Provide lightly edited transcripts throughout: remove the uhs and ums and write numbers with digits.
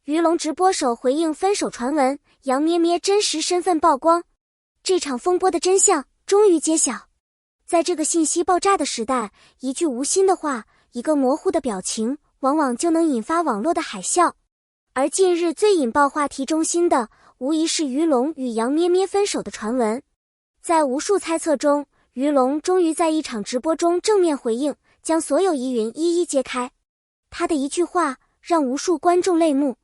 鱼龙直播手回应分手传闻，杨咩咩真实身份曝光，这场风波的真相终于揭晓。在这个信息爆炸的时代，一句无心的话，一个模糊的表情，往往就能引发网络的海啸。而近日最引爆话题中心的，无疑是鱼龙与杨咩咩分手的传闻。在无数猜测中，鱼龙终于在一场直播中正面回应，将所有疑云一一揭开。他的一句话让无数观众泪目。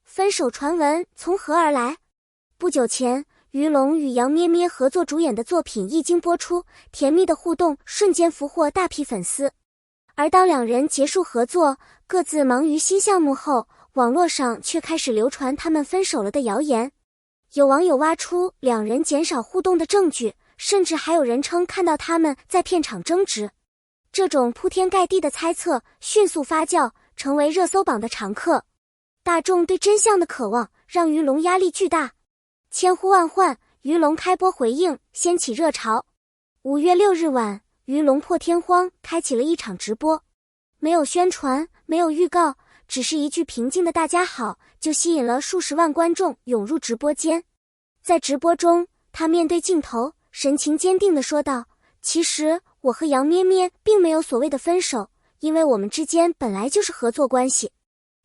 分手传闻从何而来？不久前，鱼龙与杨咩咩合作主演的作品一经播出，甜蜜的互动瞬间俘获大批粉丝。而当两人结束合作，各自忙于新项目后，网络上却开始流传他们分手了的谣言。有网友挖出两人减少互动的证据，甚至还有人称看到他们在片场争执。这种铺天盖地的猜测迅速发酵，成为热搜榜的常客。大众对真相的渴望让鱼龙压力巨大，千呼万唤，鱼龙开播回应，掀起热潮。5月6日晚，鱼龙破天荒开启了一场直播，没有宣传，没有预告，只是一句平静的大家好，就吸引了数十万观众涌入直播间。在直播中，他面对镜头，神情坚定地说道：其实我和杨咩咩并没有所谓的分手，因为我们之间本来就是合作关系。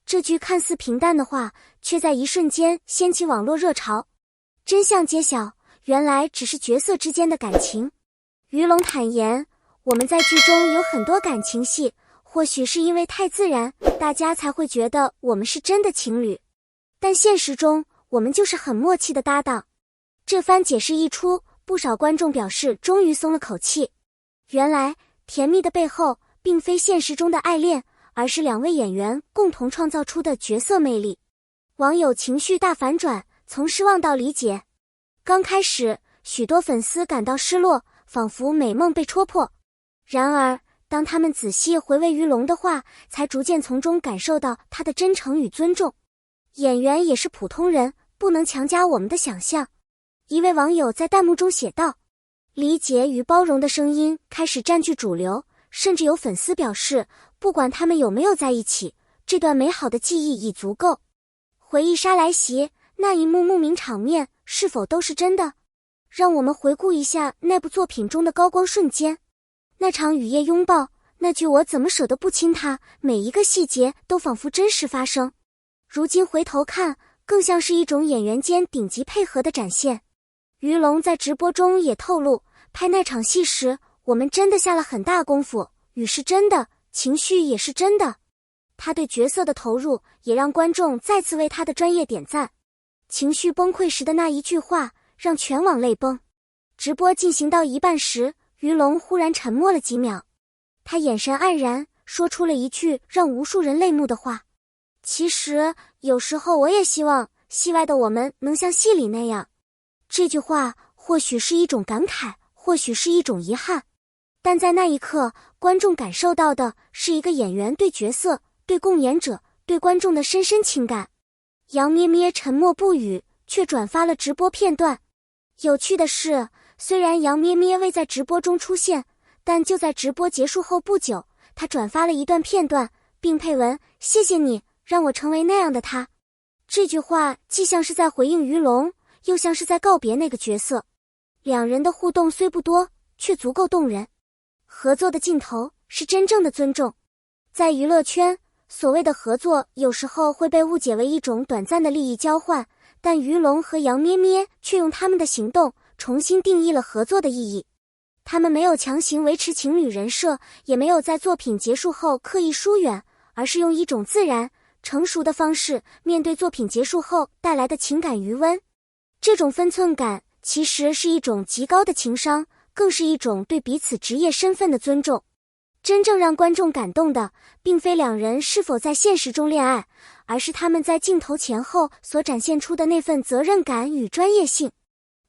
这句看似平淡的话，却在一瞬间掀起网络热潮。真相揭晓，原来只是角色之间的感情。鱼龙坦言，我们在剧中有很多感情戏，或许是因为太自然，大家才会觉得我们是真的情侣。但现实中，我们就是很默契的搭档。这番解释一出，不少观众表示终于松了口气。原来，甜蜜的背后，并非现实中的爱恋，而是两位演员共同创造出的角色魅力。网友情绪大反转，从失望到理解。刚开始，许多粉丝感到失落，仿佛美梦被戳破。然而，当他们仔细回味鱼龙的话，才逐渐从中感受到他的真诚与尊重。演员也是普通人，不能强加我们的想象。一位网友在弹幕中写道：理解与包容的声音开始占据主流，甚至有粉丝表示，不管他们有没有在一起，这段美好的记忆已足够。回忆杀来袭，那一幕幕名场面是否都是真的？让我们回顾一下那部作品中的高光瞬间。那场雨夜拥抱，那句我怎么舍得不亲他，每一个细节都仿佛真实发生。如今回头看，更像是一种演员间顶级配合的展现。鱼龙在直播中也透露，拍那场戏时，我们真的下了很大功夫，雨是真的，情绪也是真的。他对角色的投入，也让观众再次为他的专业点赞。情绪崩溃时的那一句话，让全网泪崩。直播进行到一半时，鱼龙忽然沉默了几秒，他眼神黯然，说出了一句让无数人泪目的话：其实，有时候我也希望戏外的我们能像戏里那样。这句话或许是一种感慨，或许是一种遗憾，但在那一刻，观众感受到的是一个演员对角色、对共演者、对观众的深深情感。杨咩咩沉默不语，却转发了直播片段。有趣的是，虽然杨咩咩未在直播中出现，但就在直播结束后不久，他转发了一段片段，并配文：谢谢你，让我成为那样的他。这句话既像是在回应鱼龙，又像是在告别那个角色。两人的互动虽不多，却足够动人。合作的尽头是真正的尊重。在娱乐圈，所谓的合作有时候会被误解为一种短暂的利益交换，但鱼龙和杨咩咩却用他们的行动重新定义了合作的意义。他们没有强行维持情侣人设，也没有在作品结束后刻意疏远，而是用一种自然、成熟的方式面对作品结束后带来的情感余温。这种分寸感其实是一种极高的情商，更是一种对彼此职业身份的尊重。真正让观众感动的，并非两人是否在现实中恋爱，而是他们在镜头前后所展现出的那份责任感与专业性。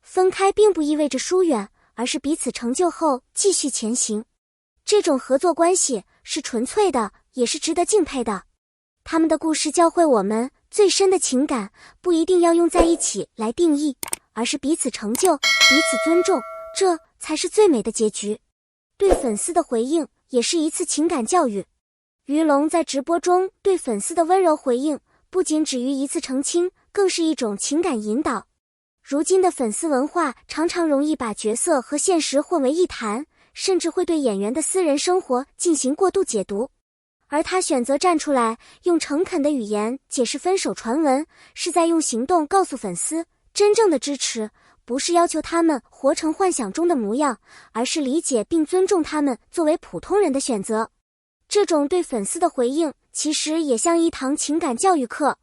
分开并不意味着疏远，而是彼此成就后继续前行。这种合作关系是纯粹的，也是值得敬佩的。他们的故事教会我们，最深的情感不一定要用在一起来定义，而是彼此成就，彼此尊重，这才是最美的结局。对粉丝的回应也是一次情感教育。鱼龙在直播中对粉丝的温柔回应，不仅止于一次澄清，更是一种情感引导。如今的粉丝文化常常容易把角色和现实混为一谈，甚至会对演员的私人生活进行过度解读。而他选择站出来，用诚恳的语言解释分手传闻，是在用行动告诉粉丝，真正的支持不是要求他们活成幻想中的模样，而是理解并尊重他们作为普通人的选择。这种对粉丝的回应，其实也像一堂情感教育课。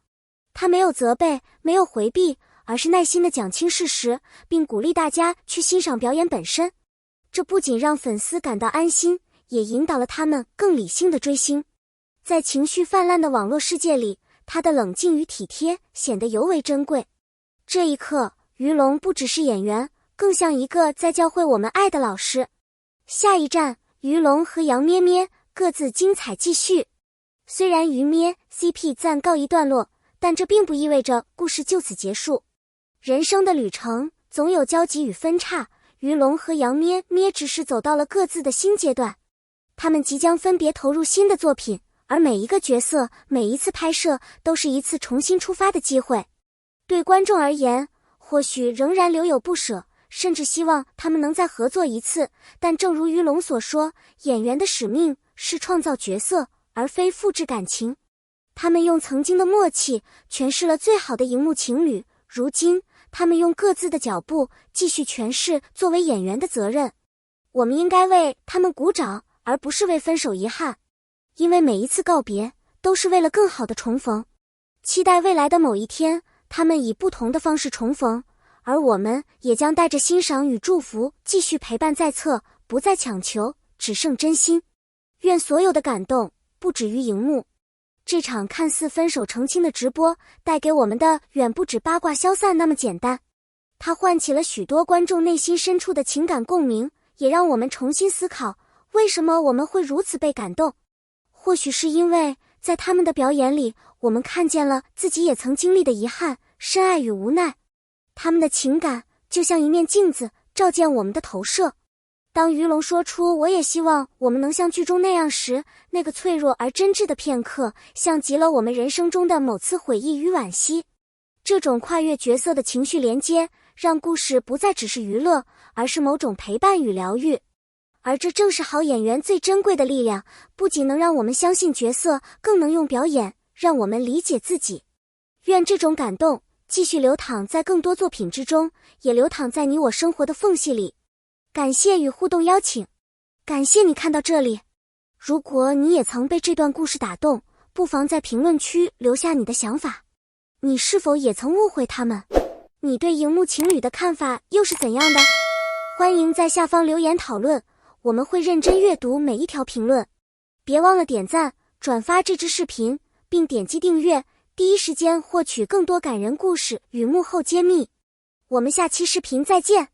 他没有责备，没有回避，而是耐心地讲清事实，并鼓励大家去欣赏表演本身。这不仅让粉丝感到安心，也引导了他们更理性的追星。在情绪泛滥的网络世界里，他的冷静与体贴显得尤为珍贵。这一刻，于龙不只是演员，更像一个在教会我们爱的老师。下一站，于龙和杨咩咩各自精彩继续。虽然于咩 CP 暂告一段落，但这并不意味着故事就此结束。人生的旅程总有交集与分岔，于龙和杨咩咩只是走到了各自的新阶段。他们即将分别投入新的作品，而每一个角色，每一次拍摄都是一次重新出发的机会。对观众而言，或许仍然留有不舍，甚至希望他们能再合作一次，但正如于龙所说，演员的使命是创造角色，而非复制感情。他们用曾经的默契诠释了最好的荧幕情侣，如今他们用各自的脚步继续诠释作为演员的责任。我们应该为他们鼓掌，而不是为分手遗憾，因为每一次告别都是为了更好的重逢。期待未来的某一天，他们以不同的方式重逢，而我们也将带着欣赏与祝福继续陪伴在侧，不再强求，只剩真心。愿所有的感动不止于荧幕。这场看似分手澄清的直播带给我们的远不止八卦消散那么简单，它唤起了许多观众内心深处的情感共鸣，也让我们重新思考为什么我们会如此被感动。或许是因为在他们的表演里，我们看见了自己也曾经历的遗憾、深爱与无奈。他们的情感就像一面镜子，照见我们的投射。当于龙说出我也希望我们能像剧中那样时，那个脆弱而真挚的片刻，像极了我们人生中的某次悔意与惋惜。这种跨越角色的情绪连接，让故事不再只是娱乐，而是某种陪伴与疗愈。而这正是好演员最珍贵的力量，不仅能让我们相信角色，更能用表演让我们理解自己。愿这种感动继续流淌在更多作品之中，也流淌在你我生活的缝隙里。感谢与互动邀请，感谢你看到这里。如果你也曾被这段故事打动，不妨在评论区留下你的想法。你是否也曾误会他们？你对荧幕情侣的看法又是怎样的？欢迎在下方留言讨论，我们会认真阅读每一条评论。别忘了点赞、转发这支视频，并点击订阅，第一时间获取更多感人故事与幕后揭秘。我们下期视频再见。